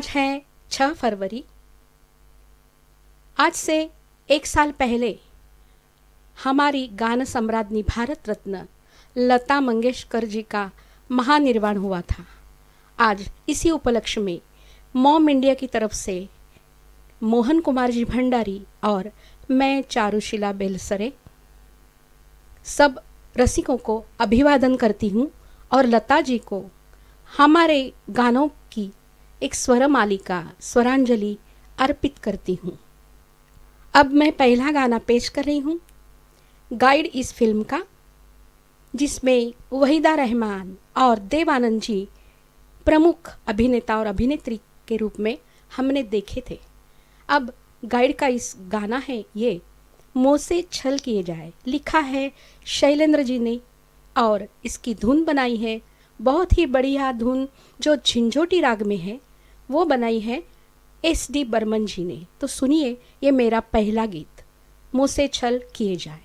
आज है 6 फरवरी। आज से 1 साल पहले हमारी गान सम्राज्ञी भारत रत्न लता मंगेशकर जी का महानिर्वाण हुआ था। आज इसी उपलक्ष्य में मॉम इंडिया की तरफ से मोहन कुमार जी भंडारी और मैं चारुशीला बेलसरे सब रसिकों को अभिवादन करती हूँ और लता जी को हमारे गानों की एक स्वरमालिका स्वरांजलि अर्पित करती हूँ। अब मैं पहला गाना पेश कर रही हूँ गाइड इस फिल्म का, जिसमें वहीदा रहमान और देव आनंद जी प्रमुख अभिनेता और अभिनेत्री के रूप में हमने देखे थे। अब गाइड का इस गाना है ये मुँह से छल किए जाए, लिखा है शैलेंद्र जी ने और इसकी धुन बनाई है, बहुत ही बढ़िया धुन जो झिंझोटी राग में है वो बनाई है SD बर्मन जी ने। तो सुनिए ये मेरा पहला गीत मुँह से छल किए जाए।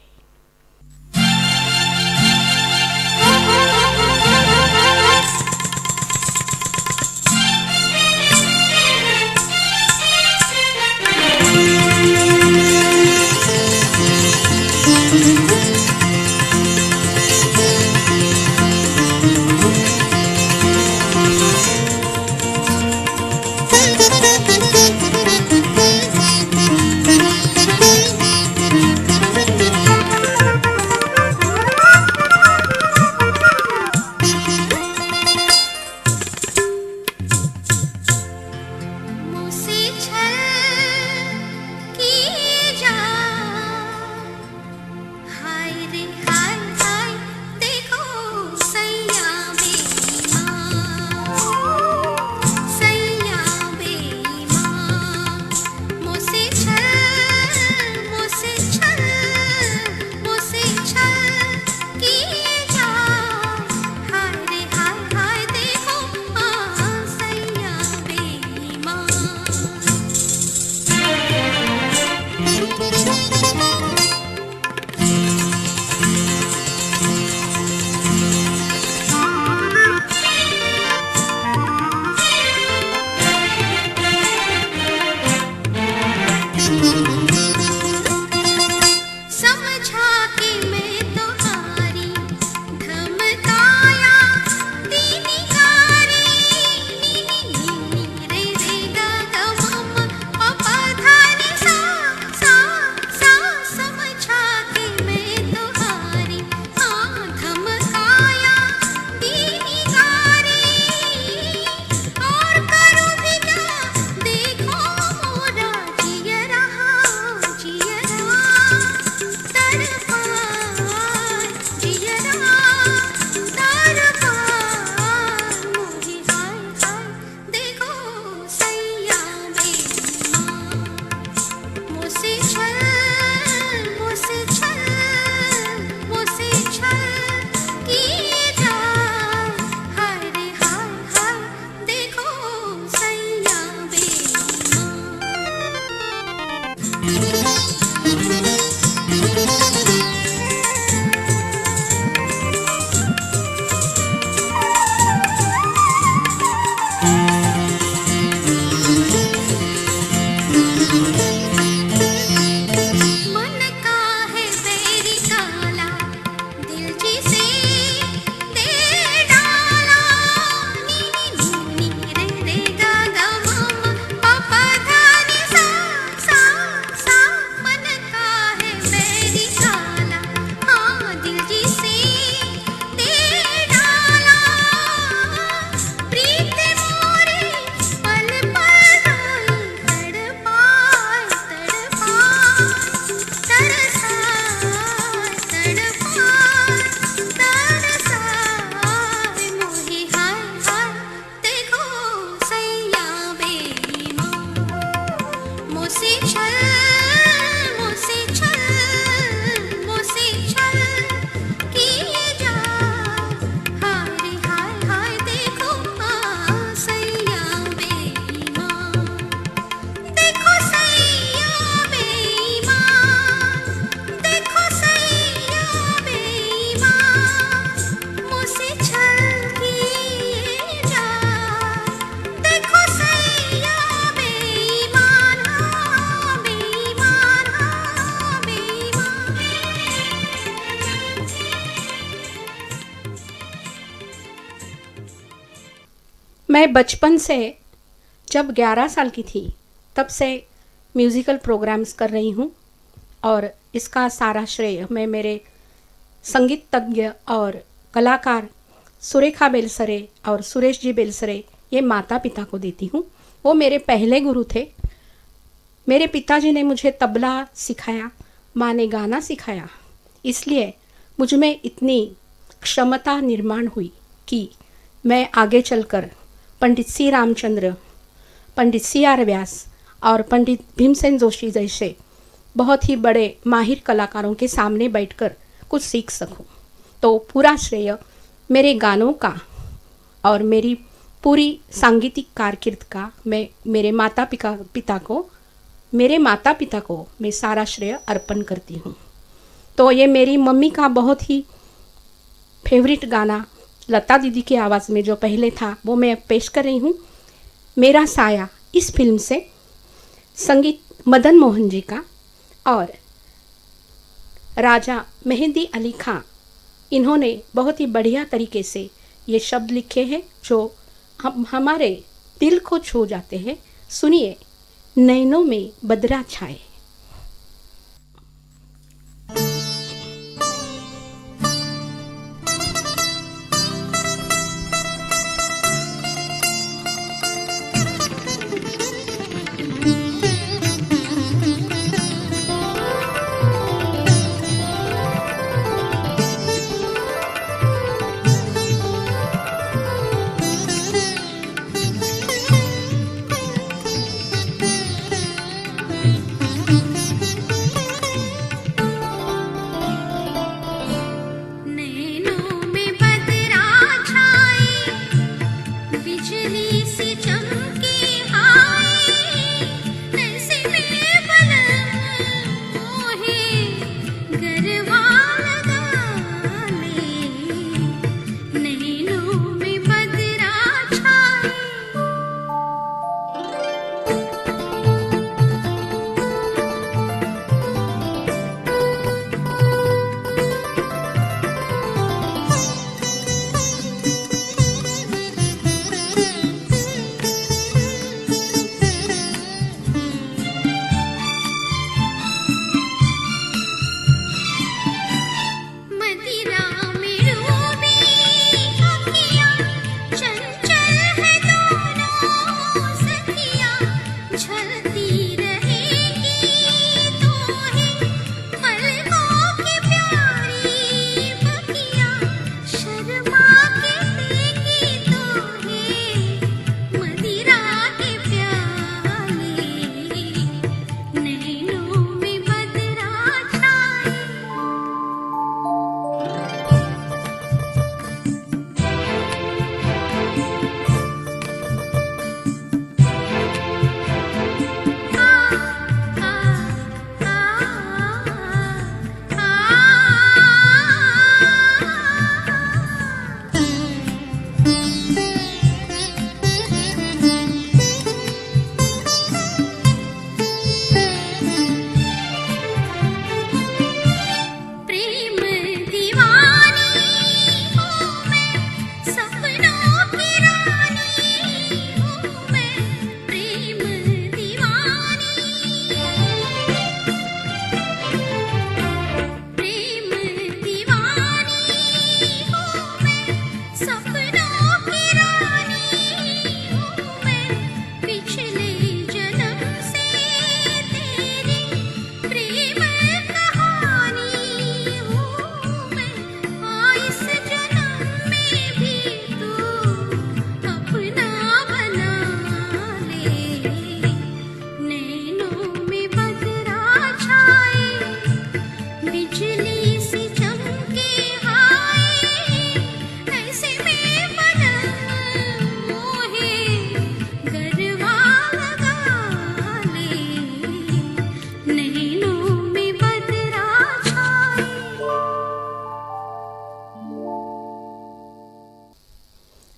मैं बचपन से, जब 11 साल की थी तब से म्यूज़िकल प्रोग्राम्स कर रही हूँ और इसका सारा श्रेय मैं मेरे संगीत तज्ञ और कलाकार सुरेखा बेलसरे और सुरेश जी बेलसरे, ये माता पिता को देती हूँ। वो मेरे पहले गुरु थे। मेरे पिताजी ने मुझे तबला सिखाया, माँ ने गाना सिखाया, इसलिए मुझ में इतनी क्षमता निर्माण हुई कि मैं आगे चलकर पंडित सी रामचंद्र, पंडित सी आर व्यास और पंडित भीमसेन जोशी जैसे बहुत ही बड़े माहिर कलाकारों के सामने बैठकर कुछ सीख सकूं। तो पूरा श्रेय मेरे गानों का और मेरी पूरी सांगीतिक कारकिर्द का मैं मेरे माता पिता को मैं सारा श्रेय अर्पण करती हूँ। तो ये मेरी मम्मी का बहुत ही फेवरेट गाना लता दीदी की आवाज़ में जो पहले था वो मैं पेश कर रही हूँ। मेरा साया, इस फिल्म से संगीत मदन मोहन जी का और राजा मेहंदी अली खां, इन्होंने बहुत ही बढ़िया तरीके से ये शब्द लिखे हैं जो हमारे दिल को छू जाते हैं। सुनिए, नैनों में बदरा छाए।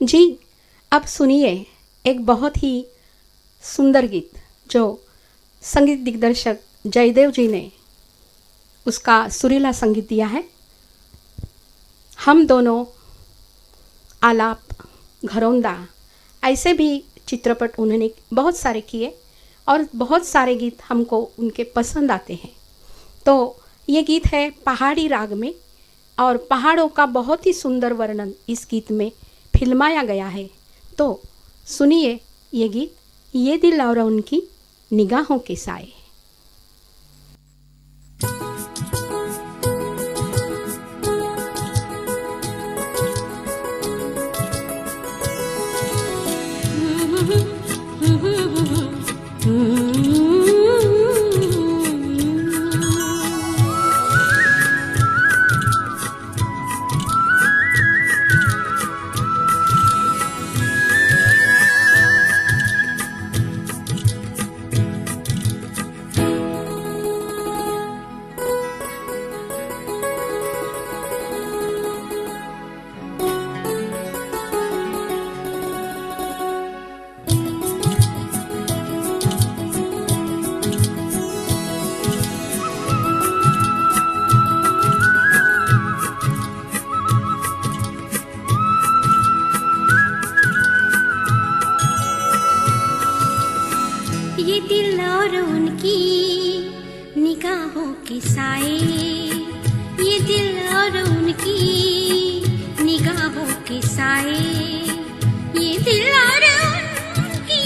जी, अब सुनिए एक बहुत ही सुंदर गीत जो संगीत दिग्दर्शक जयदेव जी ने उसका सुरीला संगीत दिया है। हम दोनों आलाप घरौंदा ऐसे भी चित्रपट उन्होंने बहुत सारे किए और बहुत सारे गीत हमको उनके पसंद आते हैं। तो ये गीत है पहाड़ी राग में और पहाड़ों का बहुत ही सुंदर वर्णन इस गीत में फिल्माया गया है। तो सुनिए ये गीत, ये दिल और उनकी निगाहों के साए। ये दिल और उनकी निगाहों के साए, ये दिल और उनकी निगाहों के साए, ये दिल और उनकी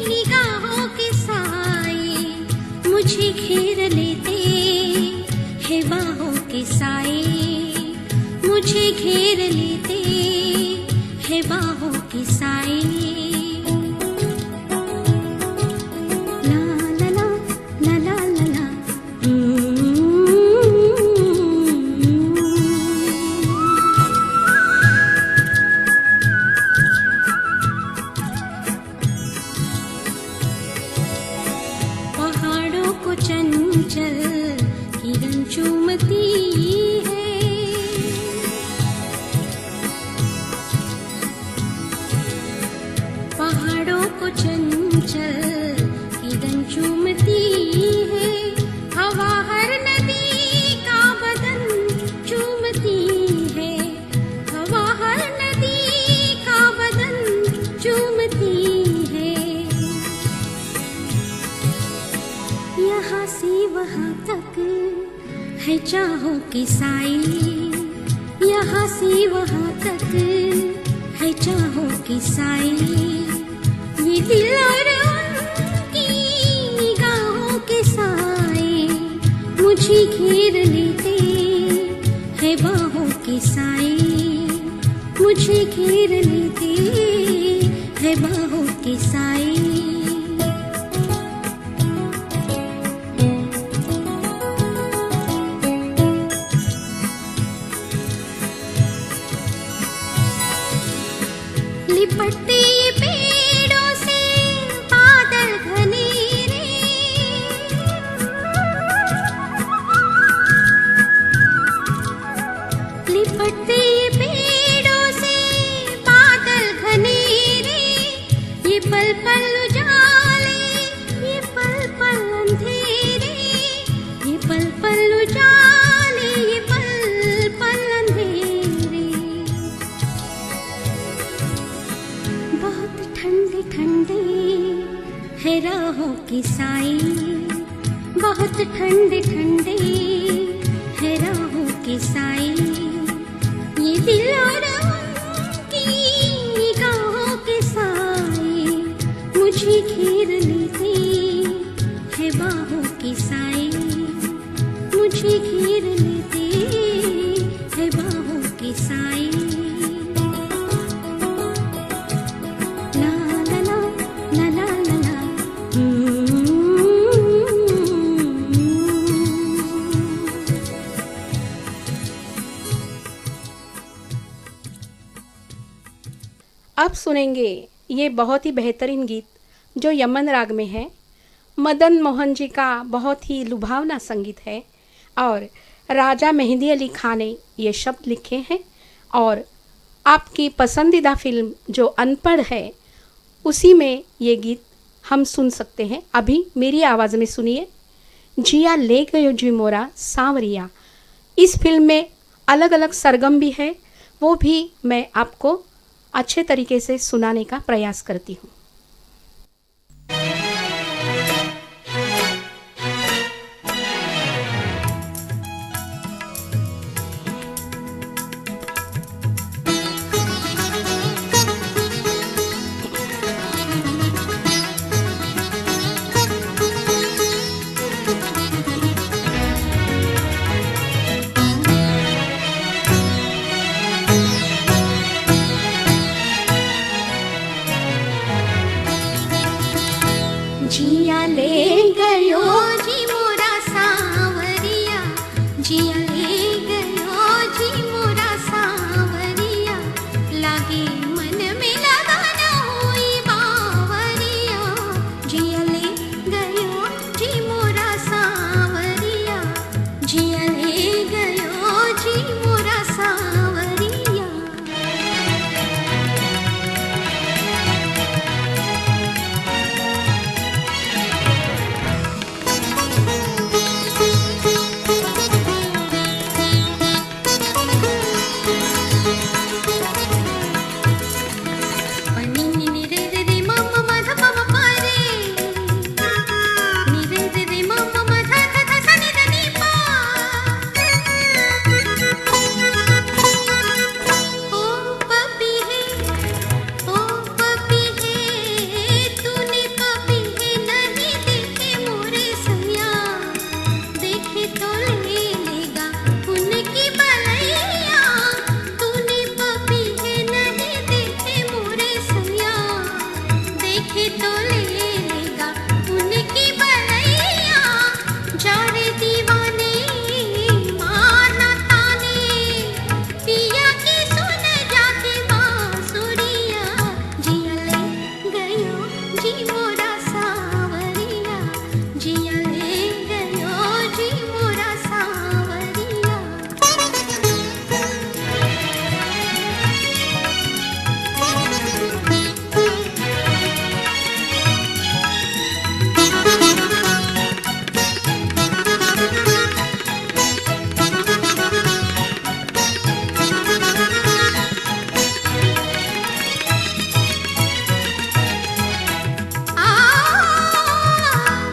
निगाहों के साए मुझे घेर लेते हैं बाहों के साए, मुझे घेर लेते हैं बाहों के साए। पहाड़ों को चंचल किरण चूमती है, पहाड़ों को चंचल किरण चूमती है, हवा हर नदी का बदन चूमती है, हवा हर नदी का बदन चूमती है। यहाँ से वहाँ तक है चाहों की साए, यहाँ से वहाँ तक है चाहों की साए, ये दिल और उनकी निगाहों के साए मुझे घेर लेते हैं बाहों के साए, मुझे घेर लेते हैं बाहों के साए। लिपटते ये पेड़ों से बादल घनेरे, लिपटते ये पेड़ों से बादल घनेरे, ये पल पल उजाले, ये पल पल अंधेरे, ये पल पल उजाले, ये पल पल अंधेरे। बहुत ठंडे ठंडे है राहों की साए, बहुत ठंडे ठंडे है राहों के साए, ये दिल और उनकी निगाहों के साए मुझे घेर लेते हैं बाहों के साए, मुझे घेर लेते हैं बाहों के साए। अब सुनेंगे ये बहुत ही बेहतरीन गीत जो यमन राग में है। मदन मोहन जी का बहुत ही लुभावना संगीत है और राजा मेहंदी अली खान ने ये शब्द लिखे हैं और आपकी पसंदीदा फिल्म जो अनपढ़ है उसी में ये गीत हम सुन सकते हैं। अभी मेरी आवाज़ में सुनिए, जिया ले गयो जी मोरा सांवरिया। इस फिल्म में अलग अलग सरगम भी है, वो भी मैं आपको अच्छे तरीके से सुनाने का प्रयास करती हूँ। जिया ले गयो जी मोरा सांवरिया, जिया ले गयो जी मोरा सांवरिया, लागे मन में लगा न हुई बावरिया। जिया ले गयो जी मोरा सांवरिया, जिया ले गयो जी मोरा सांवरिया। तो ले लेगा उनकी बलैया, जाने दीवाने मारना ताने, पिया की सुन जाके बांसुरिया। जिया ले गयो जी मोरा सांवरिया, जिया ले गयो जी मोरा सांवरिया।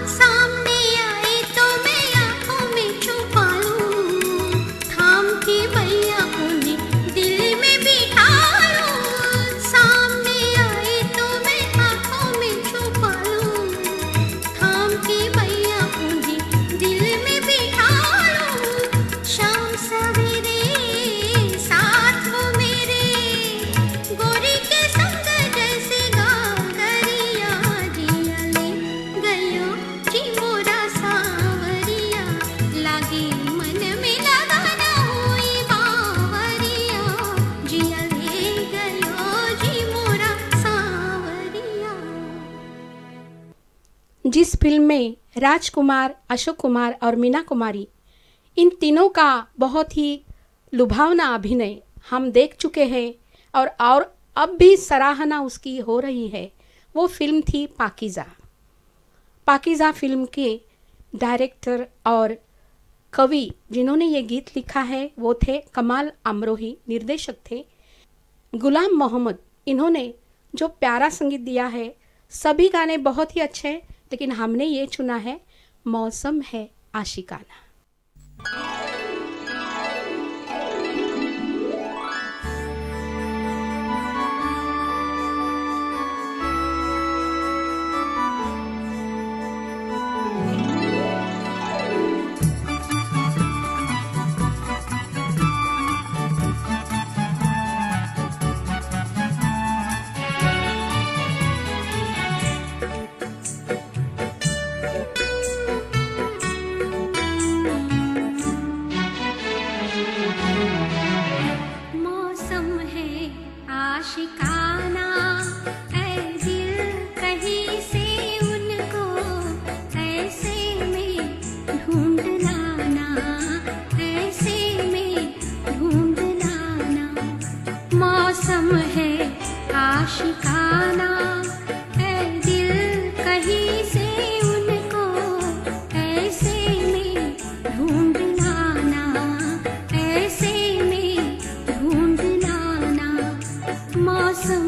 सामने आए तो मैं आंखों में छुपा लूं, थाम के भैया उन्हें दिल में बिठा लूं। सामने आए तो मैं आंखों में छुपा लूं, थाम के भैया उन्हें दिल में बिठा लूं। शाम सवेरे साथ वो मेरे, गोरी के संग जैसे गागरिया। जिया ले गयो जी मोरा सांवरिया, लागे मन में लगा न हुई बावरिया। जिया ले गयो जी मोरा सांवरिया। जिस फिल्म में राजकुमार, अशोक कुमार और मीना कुमारी, इन तीनों का बहुत ही लुभावना अभिनय हम देख चुके हैं और अब भी सराहना उसकी हो रही है, वो फिल्म थी पाकीज़ा। पाकीज़ा फिल्म के डायरेक्टर और कवि जिन्होंने ये गीत लिखा है वो थे कमाल अमरोही, निर्देशक थे गुलाम मोहम्मद। इन्होंने जो प्यारा संगीत दिया है, सभी गाने बहुत ही अच्छे हैं, लेकिन हमने ये चुना है मौसम है आशिकाना। आशिकाना है दिल कहीं से उनको ऐसे में ढूंढ लाना, ऐसे में ढूंढ लाना। मौसम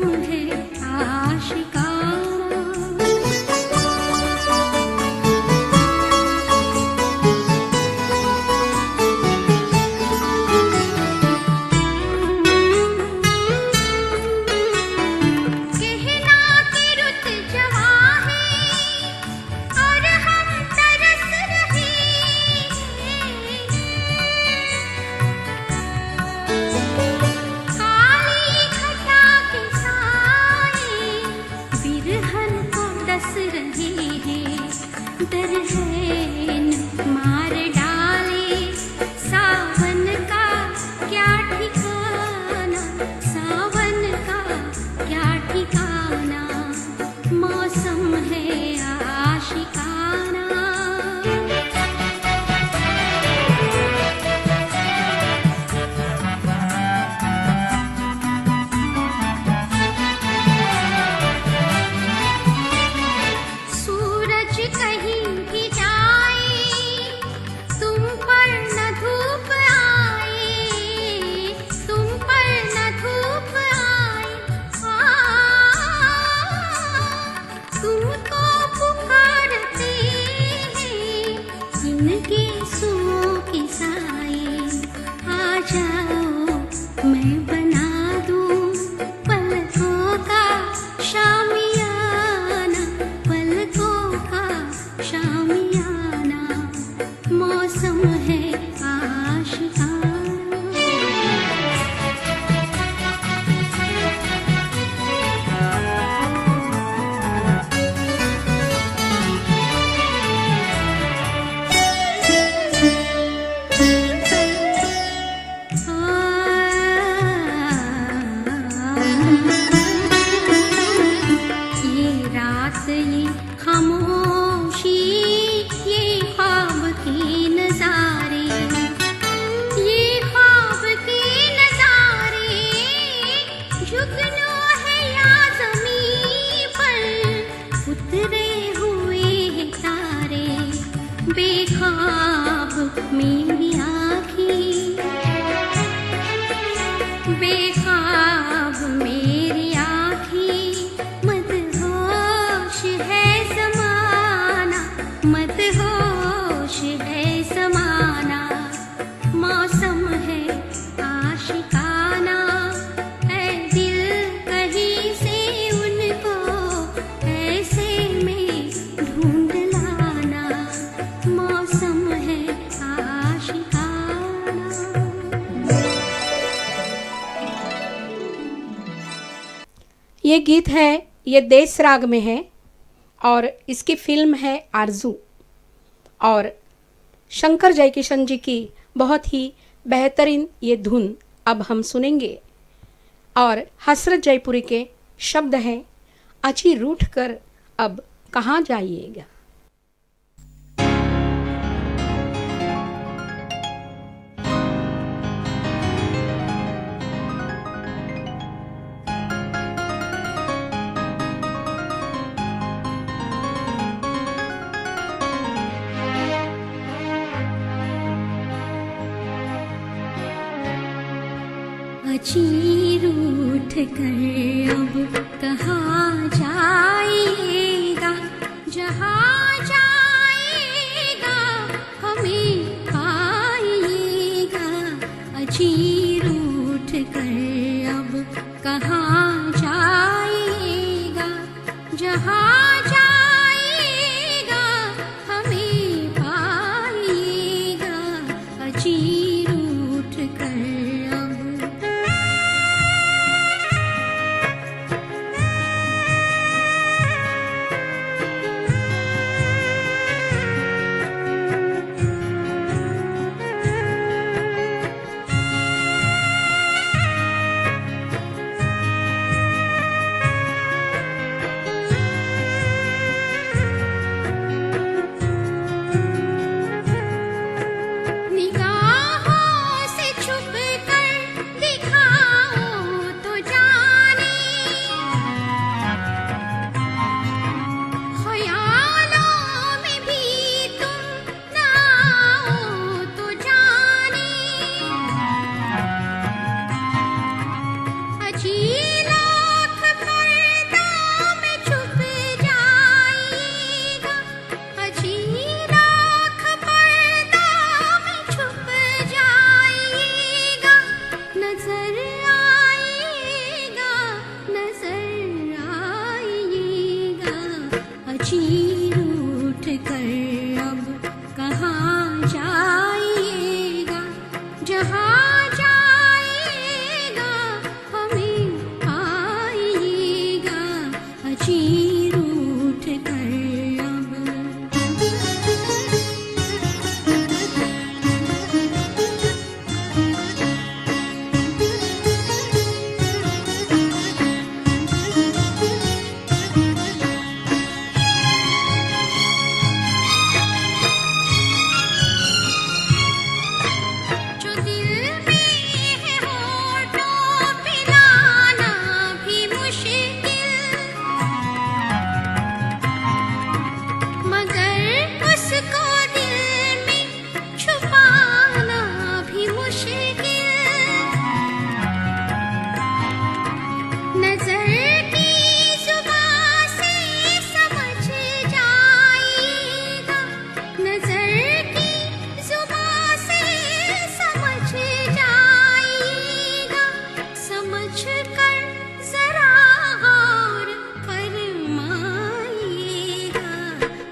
ये गीत है, ये देश राग में है और इसकी फिल्म है आरजू। और शंकर जयकिशन जी की बहुत ही बेहतरीन ये धुन अब हम सुनेंगे। और हसरत जयपुरी के शब्द हैं, अची रूठ कर अब कहाँ जाइएगा। अची रूठ कर अब कहाँ जाएगा, जहाँ जाएगा हमें पाएगा। अची रूठ कर अब कहाँ जाएगा, जहाँ जाएगा हमें पाएगा। अची रूठ कर अची रूठ कर अब कहाँ जाएगा, जहाँ जाएगा हमें पाएगा। अची रूठ कर अब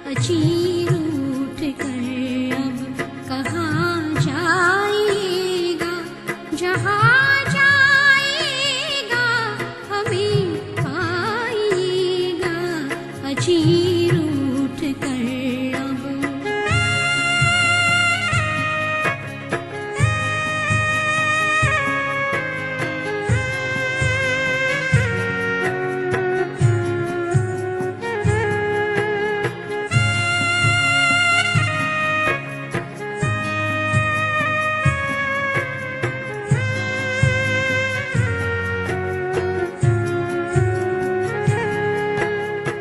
अची रूठ कर अब कहाँ जाएगा, जहाँ जाएगा हमें पाएगा। अची रूठ कर अब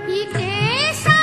ये कैसा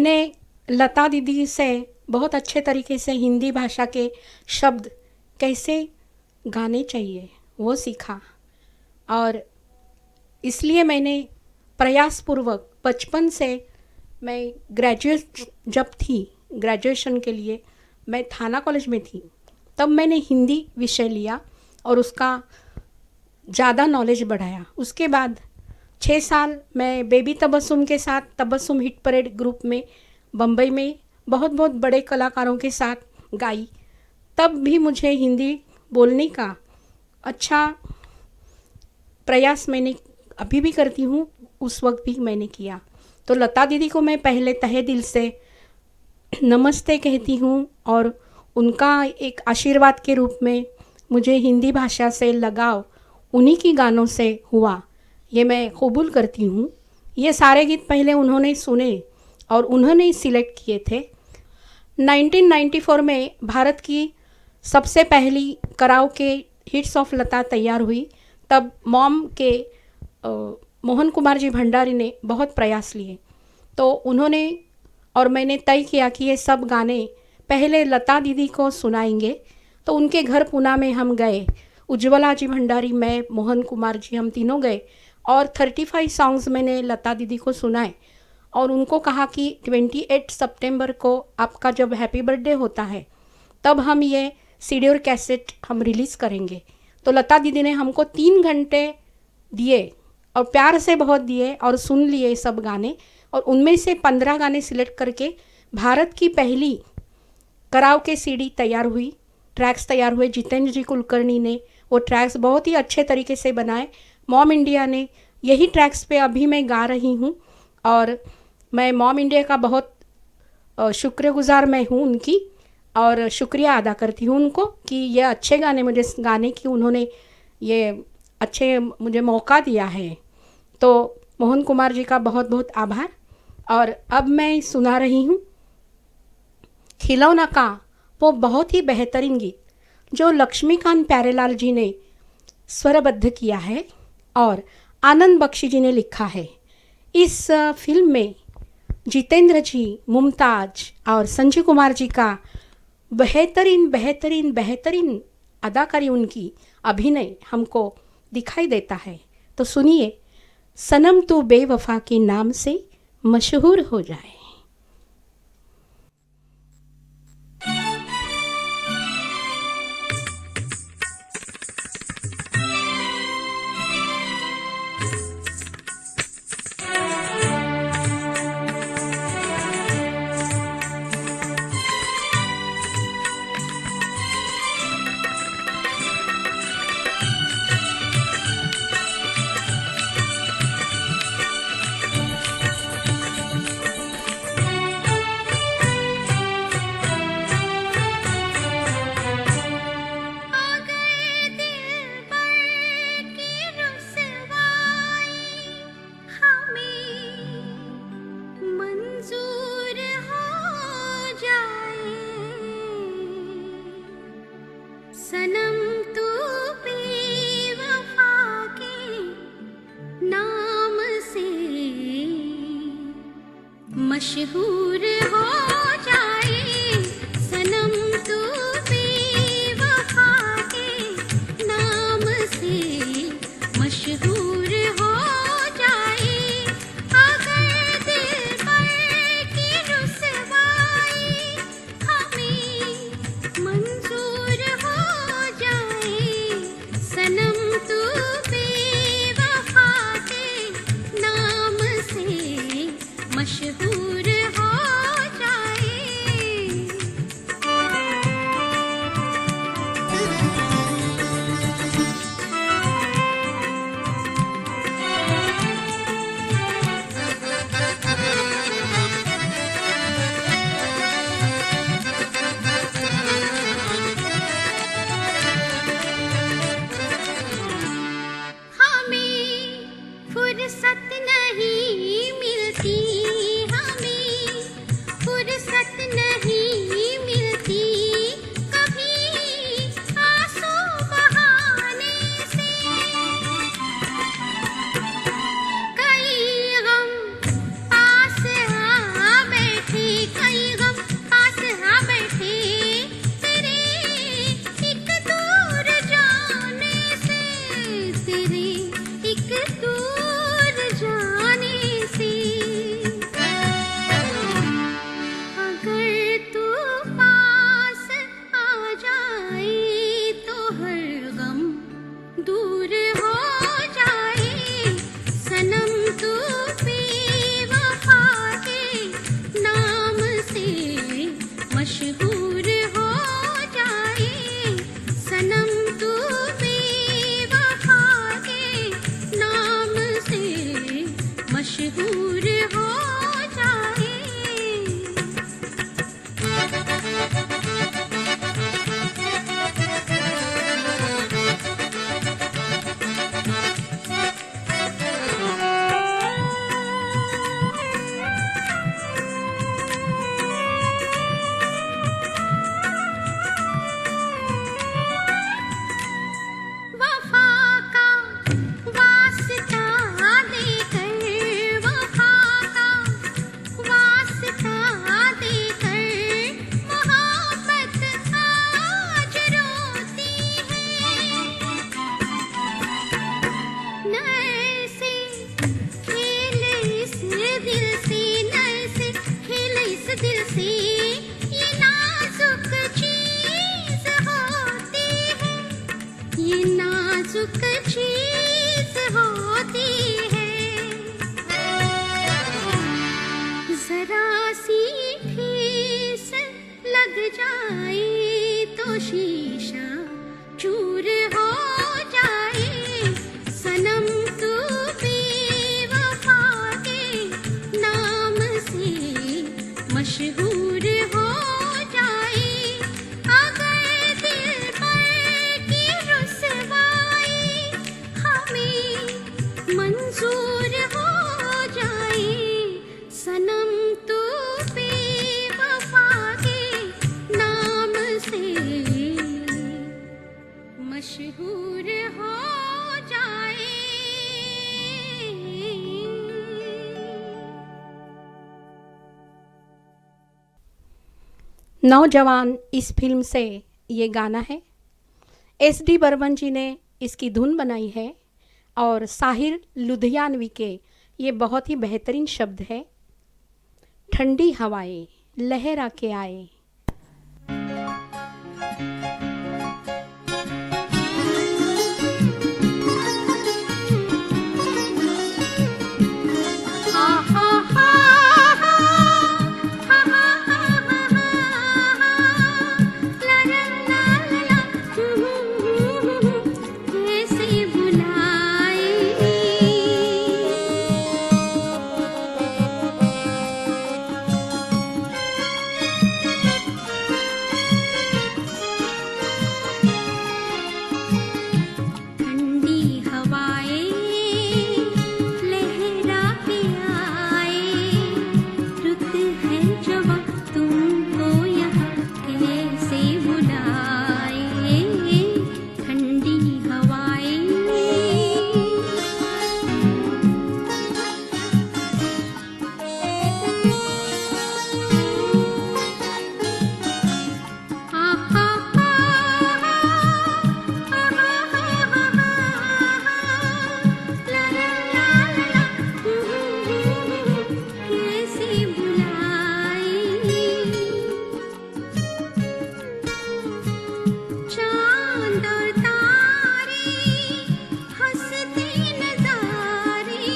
मैंने लता दीदी से बहुत अच्छे तरीके से हिंदी भाषा के शब्द कैसे गाने चाहिए वो सीखा, और इसलिए मैंने प्रयासपूर्वक बचपन से, मैं ग्रेजुएशन के लिए मैं थाना कॉलेज में थी, तब मैंने हिंदी विषय लिया और उसका ज़्यादा नॉलेज बढ़ाया। उसके बाद 6 साल मैं बेबी तबस्सुम के साथ तबस्सुम हिट परेड ग्रुप में बम्बई में बहुत बहुत बड़े कलाकारों के साथ गाई। तब भी मुझे हिंदी बोलने का अच्छा प्रयास मैंने अभी भी करती हूँ, उस वक्त भी मैंने किया। तो लता दीदी को मैं पहले तहे दिल से नमस्ते कहती हूँ, और उनका एक आशीर्वाद के रूप में मुझे हिंदी भाषा से लगाव उन्हीं की गानों से हुआ, ये मैं कबूल करती हूँ। ये सारे गीत पहले उन्होंने सुने और उन्होंने ही सिलेक्ट किए थे। 1994 में भारत की सबसे पहली कराओके हिट्स ऑफ लता तैयार हुई। तब मॉम के मोहन कुमार जी भंडारी ने बहुत प्रयास लिए, तो उन्होंने और मैंने तय किया कि ये सब गाने पहले लता दीदी को सुनाएंगे। तो उनके घर पूना में हम गए, उज्ज्वला जी भंडारी, मैं, मोहन कुमार जी, हम तीनों गए और 35 सॉन्ग्स मैंने लता दीदी को सुनाए और उनको कहा कि 28 सितंबर को आपका जब हैप्पी बर्थडे होता है तब हम ये सीडी और कैसेट हम रिलीज़ करेंगे। तो लता दीदी ने हमको 3 घंटे दिए और प्यार से बहुत दिए और सुन लिए सब गाने, और उनमें से 15 गाने सिलेक्ट करके भारत की पहली कराओके सीडी तैयार हुई, ट्रैक्स तैयार हुए। जितेंद्र जी कुलकर्णी ने वो ट्रैक्स बहुत ही अच्छे तरीके से बनाए। मॉम इंडिया ने यही ट्रैक्स पे अभी मैं गा रही हूँ, और मैं मॉम इंडिया का बहुत शुक्रगुजार मैं हूँ उनकी, और शुक्रिया अदा करती हूँ उनको कि ये अच्छे गाने मुझे गाने की उन्होंने ये अच्छे मुझे मौका दिया है। तो मोहन कुमार जी का बहुत बहुत आभार। और अब मैं सुना रही हूँ खिलौना का वो बहुत ही बेहतरीन गीत जो लक्ष्मीकांत प्यारेलाल जी ने स्वरबद्ध किया है और आनंद बख्शी जी ने लिखा है। इस फिल्म में जितेंद्र जी, मुमताज और संजय कुमार जी का बेहतरीन बेहतरीन बेहतरीन अदाकारी, उनकी अभिनय हमको दिखाई देता है। तो सुनिए, सनम तू बेवफा के नाम से मशहूर हो जाए। सनम तू बेवफा के नाम से मशहूर हो जाए। सनम तू बेवफा के नाम से मशहूर हो जाए। अगर दिल पर की रुसवाई हमें मंजूर हो जाए। सनम तू बेवफा के नाम से मशहूर हो जाए। लग जाए तो शीशा चूर हो जाए सनम तू बेवफा के नाम से मशहूर हो जाए अगर दिल पर की रुसवाई हमें मंजूर हो जाए सनम तू बेवफा के नाम से मशहूर हो जाए। नौजवान इस फिल्म से ये गाना है। एस.डी. बर्मन जी ने इसकी धुन बनाई है और साहिर लुधियानवी के ये बहुत ही बेहतरीन शब्द है। ठंडी हवाएं लहरा के आए। कैसे बुलाए ठंडी हवाएं लहरा के आए रुत है जवां तुमको यहाँ कैसे बुलाए ठंडी हवाएं कैसे बुलाए चांद और तारे हंसते नजारे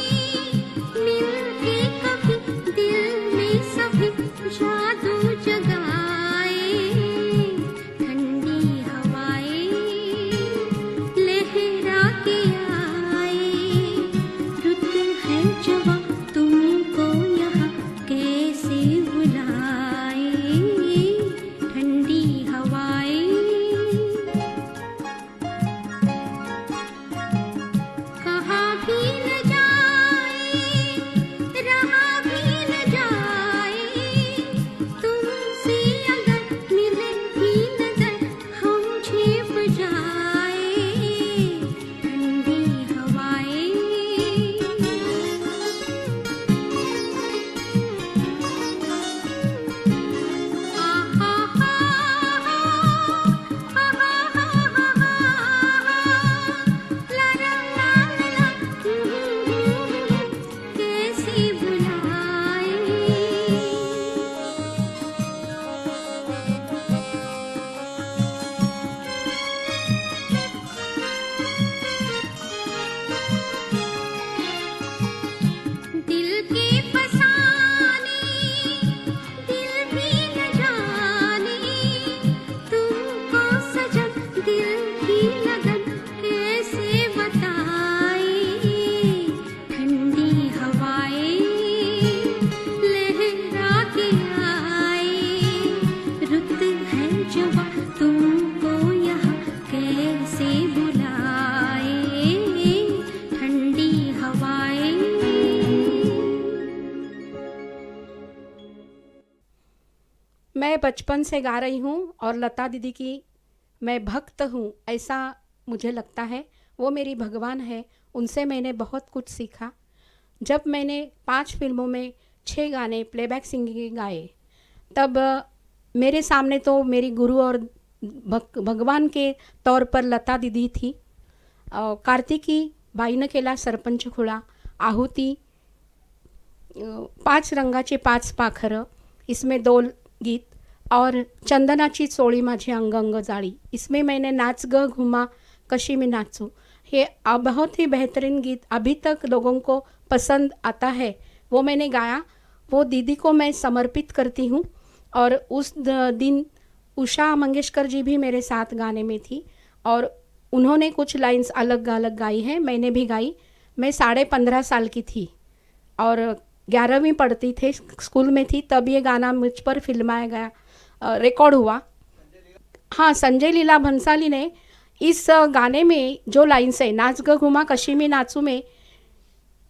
मिलके कभी दिल में सभी जादू जगाए ठंडी हवाएं लहरा के आए रुत है जवां तुमको यहाँ कैसे बुलाए ठंडी हवाएं कहाँ भी न जाए रहा भी न जाए तुमसे अगर मिले भी नजर हम छिप जाए ठंडी हवाएं कैसे बुलाए दिल के फसाने दिल भी न जाने तुमको सजन दिल की लगन कैसे बताए ठंडी हवाएं लहरा के आए रुत है जवां तुमको यहाँ कैसे बुलाए ठंडी हवाएं मैं बचपन से गा रही हूँ और लता दीदी की मैं भक्त हूँ, ऐसा मुझे लगता है। वो मेरी भगवान है, उनसे मैंने बहुत कुछ सीखा। जब मैंने 5 फिल्मों में 6 गाने प्लेबैक सिंगिंग गाए तब मेरे सामने तो मेरी गुरु और भगवान के तौर पर लता दीदी थी। कार्तिकी बाईनं केला सरपंच खुळा, आहुती, 5 रंगाचे 5 पाखरं, इसमें 2 गीत और चंदनाची चोळी माझी अंग अंग जाळी, इसमें मैंने नाच ग घुमा कशी मी नाचू, ये बहुत ही बेहतरीन गीत अभी तक लोगों को पसंद आता है, वो मैंने गाया। वो दीदी को मैं समर्पित करती हूँ और उस दिन उषा मंगेशकर जी भी मेरे साथ गाने में थी और उन्होंने कुछ लाइंस अलग अलग गाई हैं, मैंने भी गाई। मैं 15.5 साल की थी और 11वीं पढ़ती थे, स्कूल में थी, तब ये गाना मुझ पर फिल्माया गया, रिकॉर्ड हुआ। हाँ, संजय लीला भंसाली ने इस गाने में जो लाइन्स है, नाच ग घुमा कशी मी नाचू में,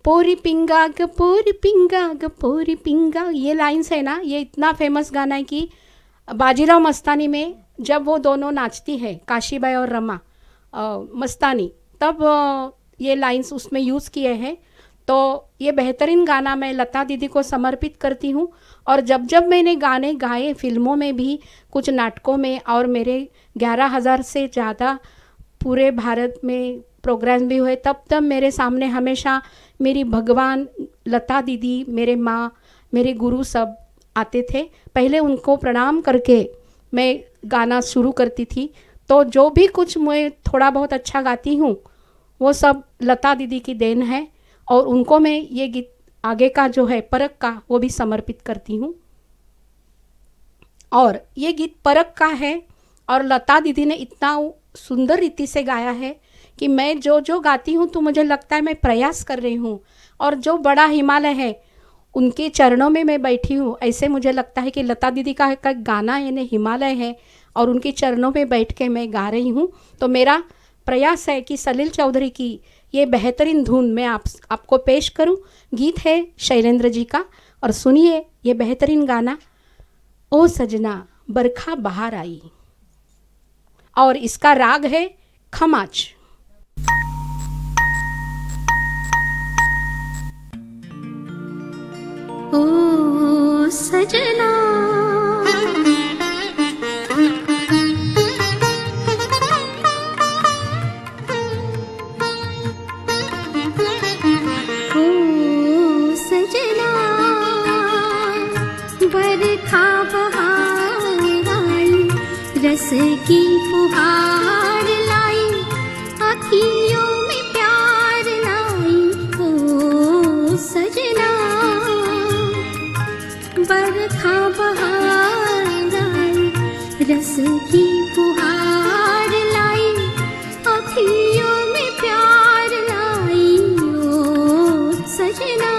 पोरी पिंगा ग पोरी पिंगा ग पोरी पिंगा, ये लाइन्स है ना, ये इतना फेमस गाना है कि बाजीराव मस्तानी में जब वो दोनों नाचती है, काशीबाई और रमा मस्तानी, तब ये लाइन्स उसमें यूज़ किए हैं। तो ये बेहतरीन गाना मैं लता दीदी को समर्पित करती हूँ। और जब जब मैंने गाने गाए फिल्मों में भी, कुछ नाटकों में, और मेरे 11,000 से ज़्यादा पूरे भारत में प्रोग्राम भी हुए, तब तब मेरे सामने हमेशा मेरी भगवान लता दीदी, मेरे माँ, मेरे गुरु सब आते थे। पहले उनको प्रणाम करके मैं गाना शुरू करती थी। तो जो भी कुछ मैं थोड़ा बहुत अच्छा गाती हूँ वो सब लता दीदी की देन है और उनको मैं ये गीत आगे का जो है परख का वो भी समर्पित करती हूँ। और ये गीत परख का है और लता दीदी ने इतना सुंदर रीति से गाया है कि मैं जो जो गाती हूँ तो मुझे लगता है मैं प्रयास कर रही हूँ और जो बड़ा हिमालय है उनके चरणों में मैं बैठी हूँ। ऐसे मुझे लगता है कि लता दीदी का गाना यानी हिमालय है और उनके चरणों में बैठ के मैं गा रही हूँ। तो मेरा प्रयास है कि सलील चौधरी की ये बेहतरीन धुन मैं आपको पेश करूं। गीत है शैलेंद्र जी का और सुनिए ये बेहतरीन गाना, ओ सजना बरखा बहार आई, और इसका राग है खमाच। ओ सजना बरखा बहार आई, रस की फुहार लाई, अखियों में प्यार लाई। ओ सजना बरखा बहार आई, रस की फुहार लाई, अखियों में प्यार लाई। ओ सजना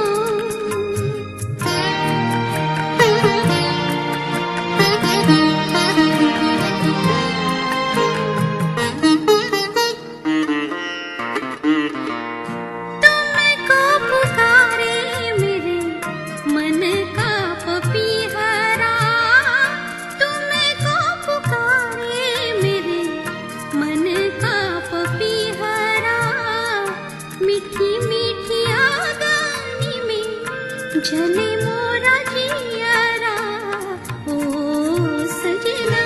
चले मोरा जियारा। ओ सजना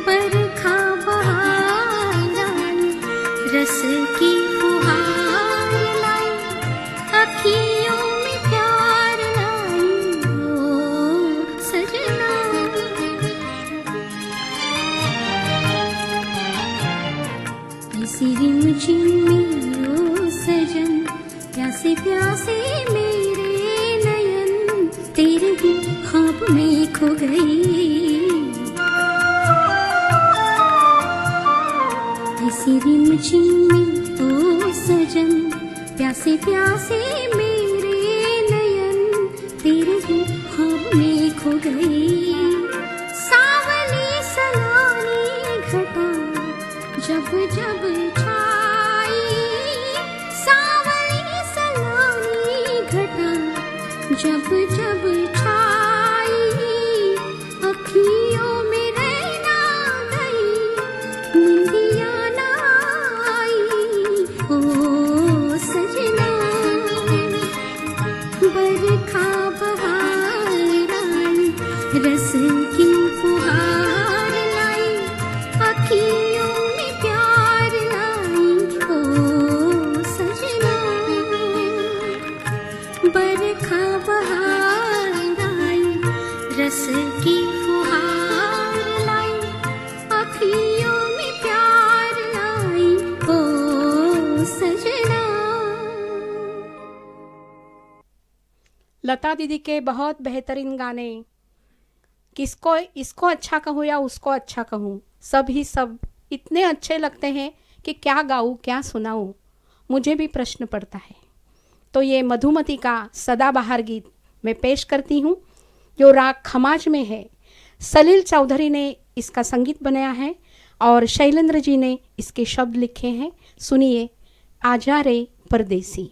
बरखा बहार आई, रस की फुहार लाई, अखियों में प्यार लाई। ओ सजना ऐसी रिमझिम में ओ सजन, प्यासे प्यासे मेरे नयन, तेरे ही ख्वाब में खो गई। ऐसी रिमझिम में ओ सजन, प्यासे प्यासे मेरे नयन, तेरे ही ख्वाब में खो गई। सावली सलानी घटा जब जब छाई, सावली सलानी घटा जब जब छाई, अखियों में रहना गई, निंदिया ना आई। ओ सजना बरखा बहार आई, रस की फुहार लाई, अखियों में प्यार लाई। ओ सजना बरखा बहार आई, रस की फुहार लाई, अखियों में प्यार लाई। ओ सजना लता दीदी के बहुत बेहतरीन गाने किसको इसको अच्छा कहूँ या उसको अच्छा कहूँ, सब ही सब इतने अच्छे लगते हैं कि क्या गाऊँ क्या सुनाऊँ, मुझे भी प्रश्न पड़ता है। तो ये मधुमती का सदाबहार गीत मैं पेश करती हूँ, जो राग खमाज में है। सलील चौधरी ने इसका संगीत बनाया है और शैलेंद्र जी ने इसके शब्द लिखे हैं। सुनिए, आजा रे परदेसी।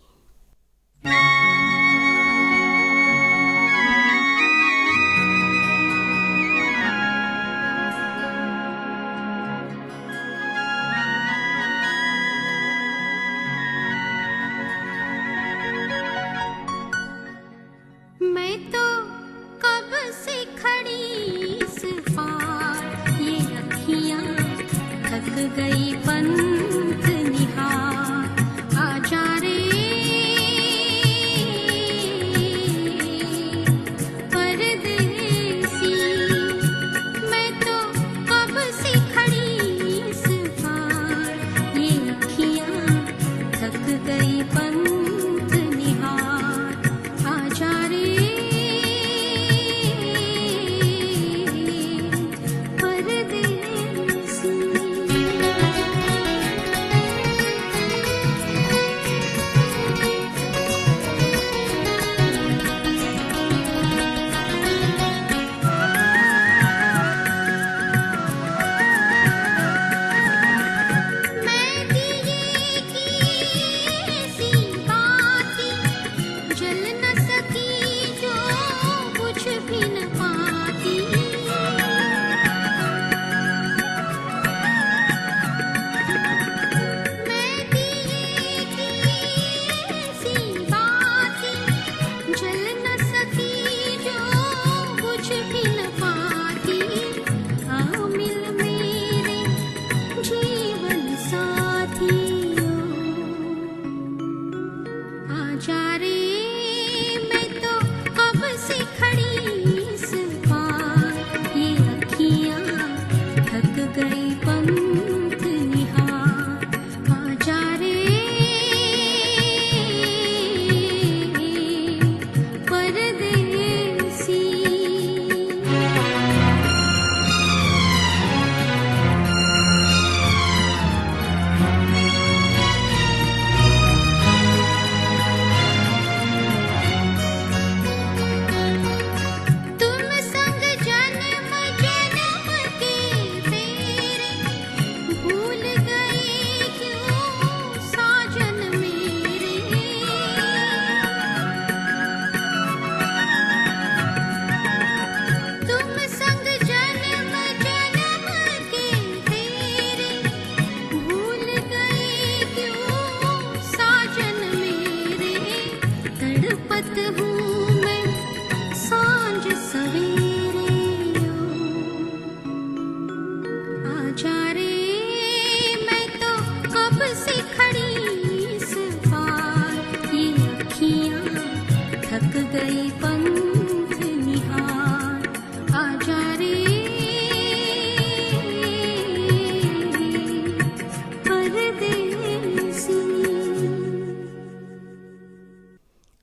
मैं तो कब से खड़ी इस पार, ये अखियाँ थक गई पंथ निहार। आजा रे परदेसी, मैं तो कब से खड़ी इस पार, ये अखियाँ थक गई पंथ निहार। आजा रे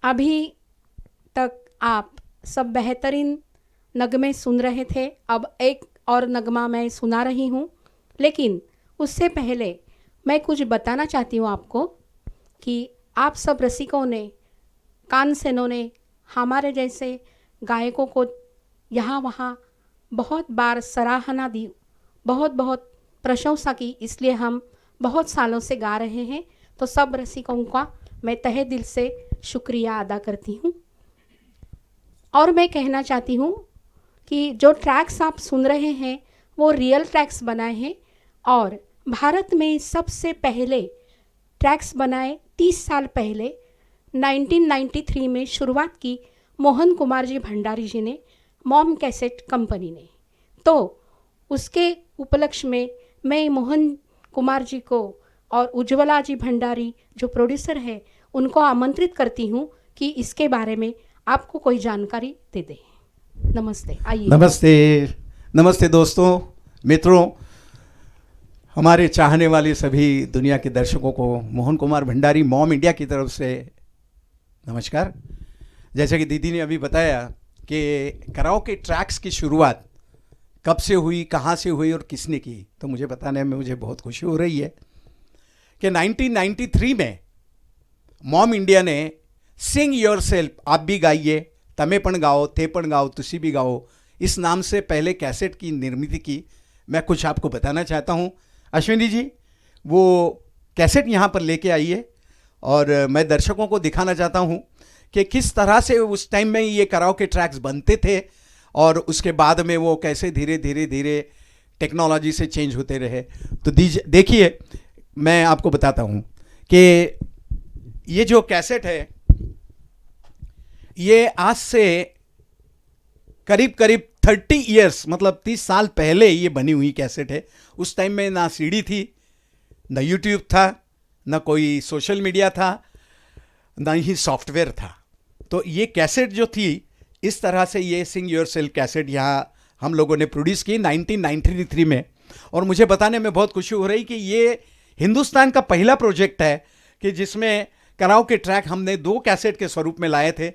अभी तक आप सब बेहतरीन नगमे सुन रहे थे। अब एक और नगमा मैं सुना रही हूँ, लेकिन उससे पहले मैं कुछ बताना चाहती हूँ आपको कि आप सब रसिकों ने, कानसेनों ने हमारे जैसे गायकों को यहाँ वहाँ बहुत बार सराहना दी, बहुत बहुत प्रशंसा की, इसलिए हम बहुत सालों से गा रहे हैं। तो सब रसिकों का मैं तहे दिल से शुक्रिया अदा करती हूँ। और मैं कहना चाहती हूँ कि जो ट्रैक्स आप सुन रहे हैं वो रियल ट्रैक्स बनाए हैं और भारत में सबसे पहले ट्रैक्स बनाए 30 साल पहले 1993 में शुरुआत की मोहन कुमार जी भंडारी जी ने, मॉम कैसेट कंपनी ने। तो उसके उपलक्ष्य में मैं मोहन कुमार जी को और उज्ज्वला जी भंडारी जो प्रोड्यूसर है उनको आमंत्रित करती हूँ कि इसके बारे में आपको कोई जानकारी दे दें। नमस्ते, आइए। नमस्ते, नमस्ते दोस्तों, मित्रों, हमारे चाहने वाले सभी दुनिया के दर्शकों को मोहन कुमार भंडारी मॉम इंडिया की तरफ से नमस्कार। जैसे कि दीदी ने अभी बताया कि कराओके ट्रैक्स की शुरुआत कब से हुई, कहाँ से हुई और किसने की, तो मुझे बताने में मुझे बहुत खुशी हो रही है कि 1993 में मॉम इंडिया ने सिंग योर सेल्फ, आप भी गाइए, तमे पण गाओ, ते पण गाओ, तुसी भी गाओ, इस नाम से पहले कैसेट की निर्मित की। मैं कुछ आपको बताना चाहता हूँ। अश्विनी जी वो कैसेट यहाँ पर लेके आइए और मैं दर्शकों को दिखाना चाहता हूँ कि किस तरह से उस टाइम में ये कराओके ट्रैक्स बनते थे और उसके बाद में वो कैसे धीरे धीरे धीरे टेक्नोलॉजी से चेंज होते रहे। तो देखिए मैं आपको बताता हूँ कि ये जो कैसेट है ये आज से करीब करीब 30 इयर्स मतलब 30 साल पहले ये बनी हुई कैसेट है। उस टाइम में ना सीडी थी, ना यूट्यूब था, ना कोई सोशल मीडिया था, ना ही सॉफ्टवेयर था। तो ये कैसेट जो थी इस तरह से ये सिंग योर सेल्फ कैसेट यहाँ हम लोगों ने प्रोड्यूस की 1993 में। और मुझे बताने में बहुत खुशी हो रही कि ये हिंदुस्तान का पहला प्रोजेक्ट है कि जिसमें कराओके ट्रैक हमने 2 कैसेट के स्वरूप में लाए थे।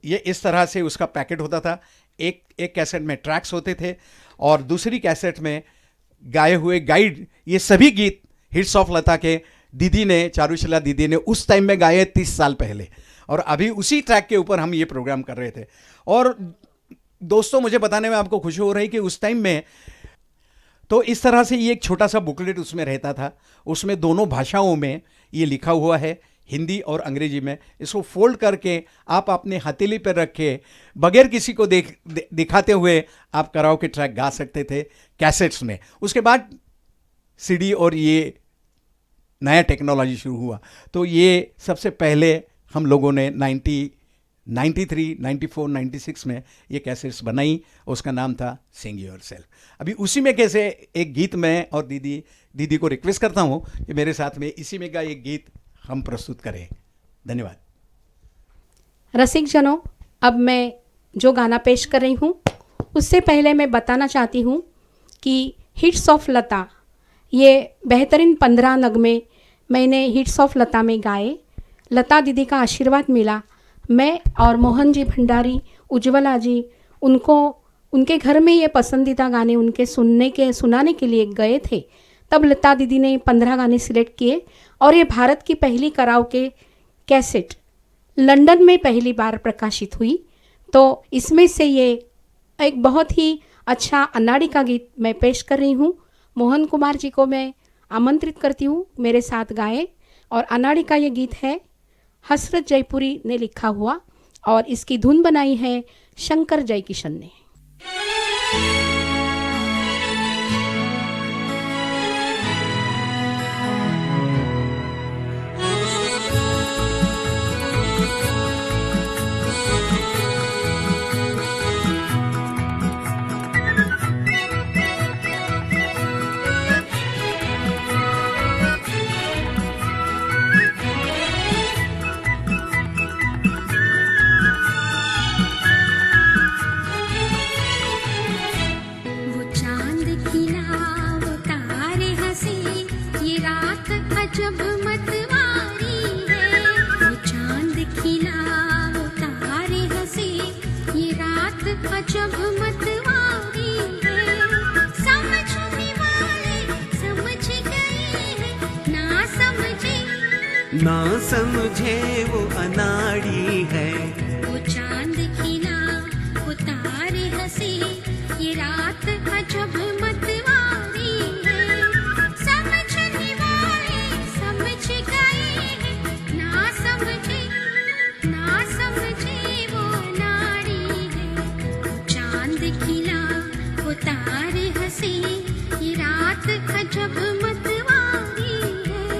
ये इस तरह से उसका पैकेट होता था, एक कैसेट में ट्रैक्स होते थे और दूसरी कैसेट में गाए हुए गाइड, ये सभी गीत हिट्स ऑफ लता के दीदी ने, चारुशीला दीदी ने उस टाइम में गाए 30 साल पहले, और अभी उसी ट्रैक के ऊपर हम ये प्रोग्राम कर रहे थे। और दोस्तों मुझे बताने में आपको खुशी हो रही कि उस टाइम में तो इस तरह से ये एक छोटा सा बुकलेट उसमें रहता था, उसमें दोनों भाषाओं में ये लिखा हुआ है, हिंदी और अंग्रेजी में। इसको फोल्ड करके आप अपने हथेली पर रख के बगैर किसी को दिखाते हुए आप कराओके ट्रैक गा सकते थे कैसेट्स में। उसके बाद सीडी और ये नया टेक्नोलॉजी शुरू हुआ। तो ये सबसे पहले हम लोगों ने 93, 94, 96 में ये कैसेट्स बनाई, उसका नाम था सिंग योर सेल्फ। अभी उसी में कैसे एक गीत मैं और दीदी को रिक्वेस्ट करता हूँ कि मेरे साथ में इसी में का एक गीत हम प्रस्तुत करें। धन्यवाद। रसिक जनों, अब मैं जो गाना पेश कर रही हूँ उससे पहले मैं बताना चाहती हूँ कि हिट्स ऑफ लता, ये बेहतरीन 15 नगमे मैंने हिट्स ऑफ लता में गाए। लता दीदी का आशीर्वाद मिला। मैं और मोहन जी भंडारी, उज्ज्वला जी, उनके घर में ये पसंदीदा गाने उनके सुनाने के लिए गए थे। तब लता दीदी ने 15 गाने सिलेक्ट किए और ये भारत की पहली कराओके कैसेट लंदन में पहली बार प्रकाशित हुई। तो इसमें से ये एक बहुत ही अच्छा अनाड़ी का गीत मैं पेश कर रही हूँ। मोहन कुमार जी को मैं आमंत्रित करती हूँ मेरे साथ गाए। और अनाड़ी का ये गीत है हसरत जयपुरी ने लिखा हुआ और इसकी धुन बनाई है शंकर जयकिशन ने। जब मतवारी है वो चांद खिला वो तारे हंसे, ये रात अजब मतवारी है। समझने वाले समझ गए हैं, ना समझे वो अनाड़ी है। वो चांद खिला वो तारे हंसे, ये रात अजब मतवारी है। समझने वाले समझ गए हैं, ना समझे वो नारी है। चांद खिला वो तारे हंसे, ये रात अजब मतवारी है।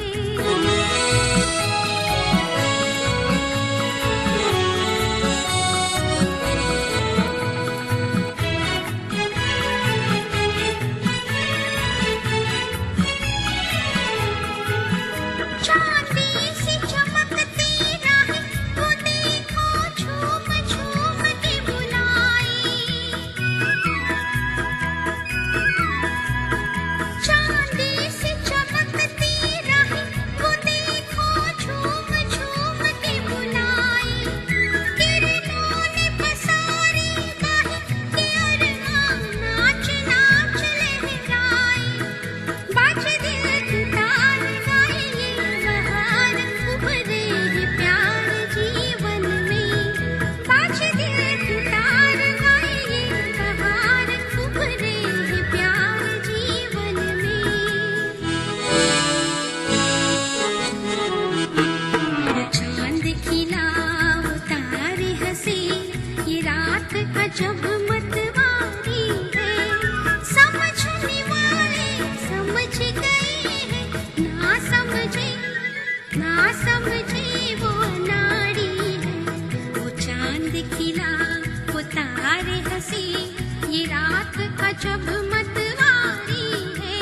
हंसी ये रात अजब मतवारी है।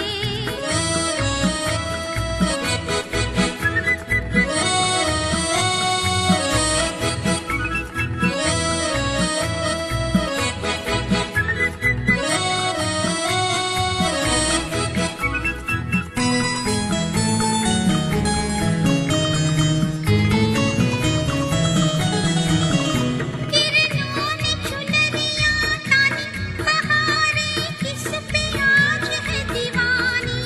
किरणों ने चुनरियां तानी बहारें किस पे आज है दीवानी।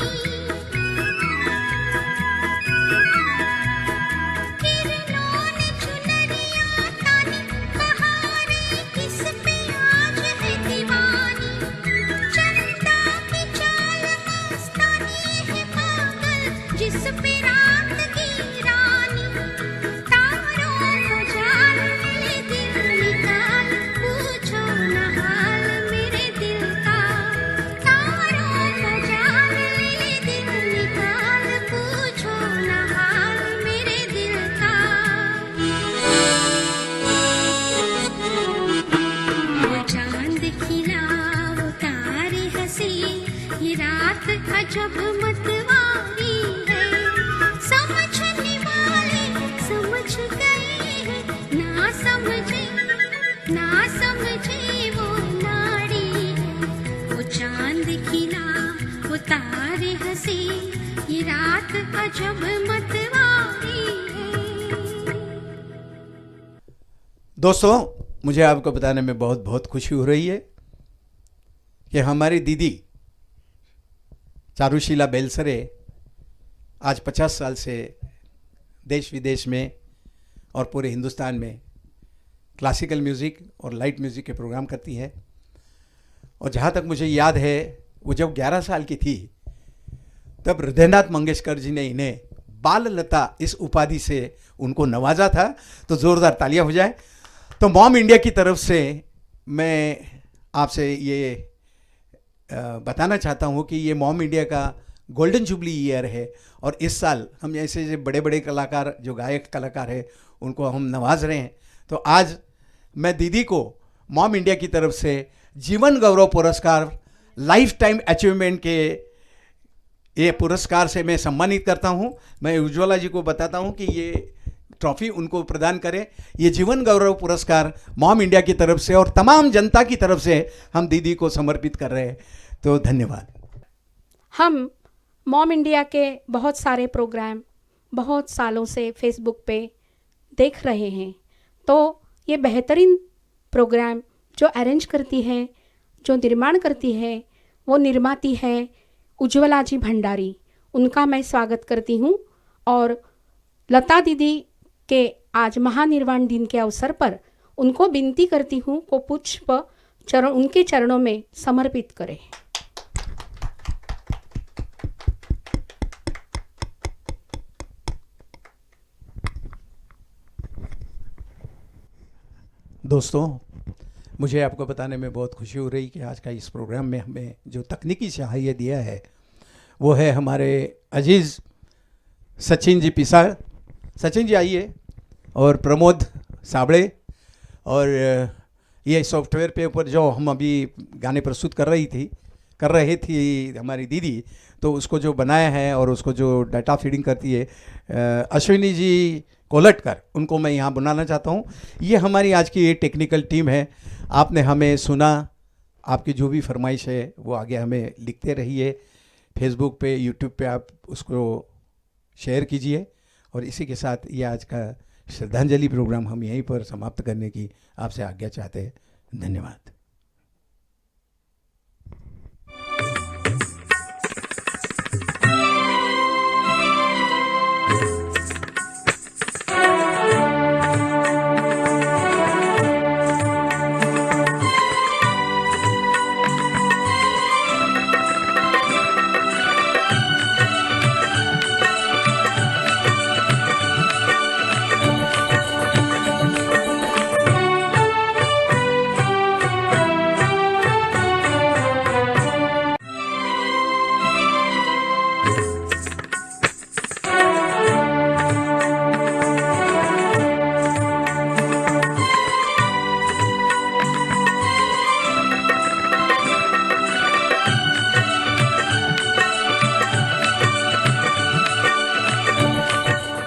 किरणों ने चुनरियां तानी बहारें किस पे आज है दीवानी। चंदा की चाल मस्तानी है पागल जिस पे रात की रानी। तारों को जाल ले दिल निकाल पूछो न हाल मेरे दिल का। तारों को जाल ले दिल निकाल पूछो न हाल मेरे दिल का। वो चांद खिला वो तारे हंसी ये रात अजब मतवारी है। समझने वाले समझ गए हैं ना समझे वो नाड़ी है। वो चांद खिला वो तारे हंसी ये रात अजब मतवारी है। दोस्तों, मुझे आपको बताने में बहुत बहुत खुशी हो रही है कि हमारी दीदी चारुशीला बेलसरे आज 50 साल से देश विदेश में और पूरे हिंदुस्तान में क्लासिकल म्यूज़िक और लाइट म्यूज़िक के प्रोग्राम करती है। और जहाँ तक मुझे याद है, वो जब 11 साल की थी तब हृदयनाथ मंगेशकर जी ने इन्हें बाल लता इस उपाधि से उनको नवाजा था। तो ज़ोरदार तालियां हो जाए। तो मॉम इंडिया की तरफ से मैं आपसे ये बताना चाहता हूँ कि ये मॉम इंडिया का गोल्डन जुबली ईयर है और इस साल हम ऐसे बड़े बड़े कलाकार जो गायक कलाकार हैं उनको हम नवाज रहे हैं। तो आज मैं दीदी को मॉम इंडिया की तरफ से जीवन गौरव पुरस्कार लाइफ टाइम अचीवमेंट के ये पुरस्कार से मैं सम्मानित करता हूँ। मैं उज्ज्वला जी को बताता हूँ कि ये ट्रॉफी उनको प्रदान करें। ये जीवन गौरव पुरस्कार मॉम इंडिया की तरफ से और तमाम जनता की तरफ से हम दीदी को समर्पित कर रहे हैं। तो धन्यवाद। हम मॉम इंडिया के बहुत सारे प्रोग्राम बहुत सालों से फेसबुक पे देख रहे हैं। तो ये बेहतरीन प्रोग्राम जो अरेंज करती है, जो निर्माण करती है, वो निर्माती है उज्ज्वला जी भंडारी। उनका मैं स्वागत करती हूँ और लता दीदी के आज महानिर्वाण दिन के अवसर पर उनको विनती करती हूँ को पुष्प उनके चरणों में समर्पित करें। दोस्तों, मुझे आपको बताने में बहुत खुशी हो रही कि आज का इस प्रोग्राम में हमें जो तकनीकी सहायता दिया है वो है हमारे अजीज़ सचिन जी पिसा। सचिन जी आइए। और प्रमोद साबड़े। और ये सॉफ्टवेयर पे ऊपर जो हम अभी गाने प्रस्तुत कर रही थी हमारी दीदी, तो उसको जो बनाया है और उसको जो डाटा फीडिंग करती है अश्विनी जी कोलटकर, उनको मैं यहाँ बुलाना चाहता हूँ। ये हमारी आज की ये टेक्निकल टीम है। आपने हमें सुना, आपकी जो भी फरमाइश है वो आगे हमें लिखते रहिए। फेसबुक पे, यूट्यूब पे आप उसको शेयर कीजिए। और इसी के साथ ये आज का श्रद्धांजलि प्रोग्राम हम यहीं पर समाप्त करने की आपसे आज्ञा चाहते हैं। धन्यवाद।